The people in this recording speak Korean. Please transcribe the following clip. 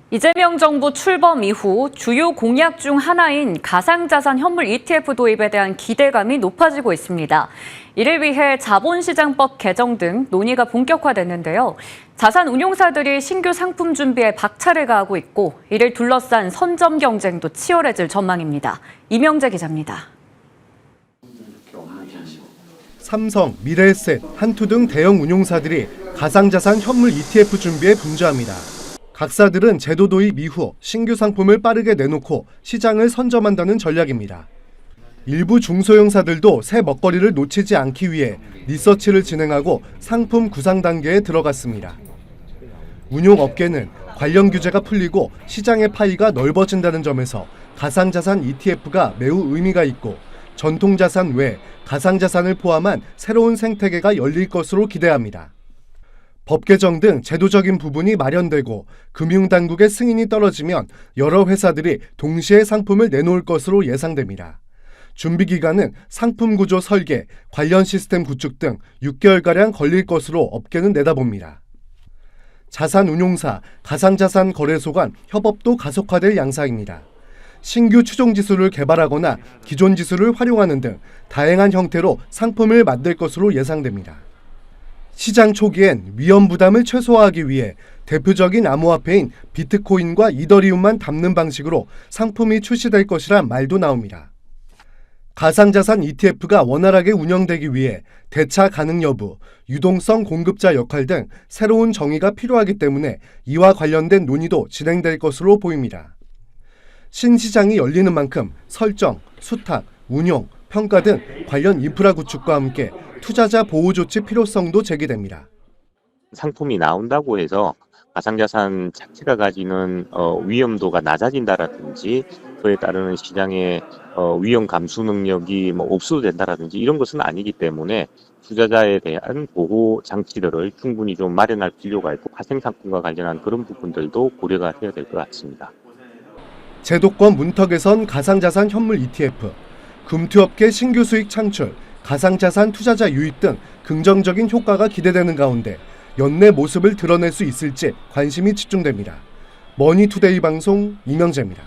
이재명 정부 출범 이후 주요 공약 중 하나인 가상자산 현물 ETF 도입에 대한 기대감이 높아지고 있습니다. 이를 위해 자본시장법 개정 등 논의가 본격화됐는데요. 자산 운용사들이 신규 상품 준비에 박차를 가하고 있고 이를 둘러싼 선점 경쟁도 치열해질 전망입니다. 이명재 기자입니다. 삼성, 미래에셋, 한투 등 대형 운용사들이 가상자산 현물 ETF 준비에 분주합니다. 각사들은 제도 도입 이후 신규 상품을 빠르게 내놓고 시장을 선점한다는 전략입니다. 일부 중소형사들도 새 먹거리를 놓치지 않기 위해 리서치를 진행하고 상품 구상 단계에 들어갔습니다. 운용업계는 관련 규제가 풀리고 시장의 파이가 넓어진다는 점에서 가상자산 ETF가 매우 의미가 있고 전통자산 외 가상자산을 포함한 새로운 생태계가 열릴 것으로 기대합니다. 법 개정 등 제도적인 부분이 마련되고 금융당국의 승인이 떨어지면 여러 회사들이 동시에 상품을 내놓을 것으로 예상됩니다. 준비 기간은 상품 구조 설계, 관련 시스템 구축 등 6개월가량 걸릴 것으로 업계는 내다봅니다. 자산운용사, 가상자산 거래소 간 협업도 가속화될 양상입니다. 신규 추종지수를 개발하거나 기존 지수를 활용하는 등 다양한 형태로 상품을 만들 것으로 예상됩니다. 시장 초기엔 위험 부담을 최소화하기 위해 대표적인 암호화폐인 비트코인과 이더리움만 담는 방식으로 상품이 출시될 것이란 말도 나옵니다. 가상자산 ETF가 원활하게 운영되기 위해 대차 가능 여부, 유동성 공급자 역할 등 새로운 정의가 필요하기 때문에 이와 관련된 논의도 진행될 것으로 보입니다. 신시장이 열리는 만큼 설정, 수탁, 운용, 평가 등 관련 인프라 구축과 함께 투자자 보호 조치 필요성도 제기됩니다. 상품이 나온다고 해서 가상자산 자체가 가지는 위험도가 낮아진다라든지 그에 따르는 시장의 위험 감수 능력이 없어진다라든지 이런 것은 아니기 때문에 투자자에 대한 보호 장치들을 충분히 좀 마련할 필요가 있고 파생상품과 관련한 그런 부분들도 고려가 되어야 될 것 같습니다. 제도권 문턱에선 가상자산 현물 ETF, 금투업계 신규 수익 창출, 가상자산 투자자 유입 등 긍정적인 효과가 기대되는 가운데 연내 모습을 드러낼 수 있을지 관심이 집중됩니다. 머니투데이 방송 이명재입니다.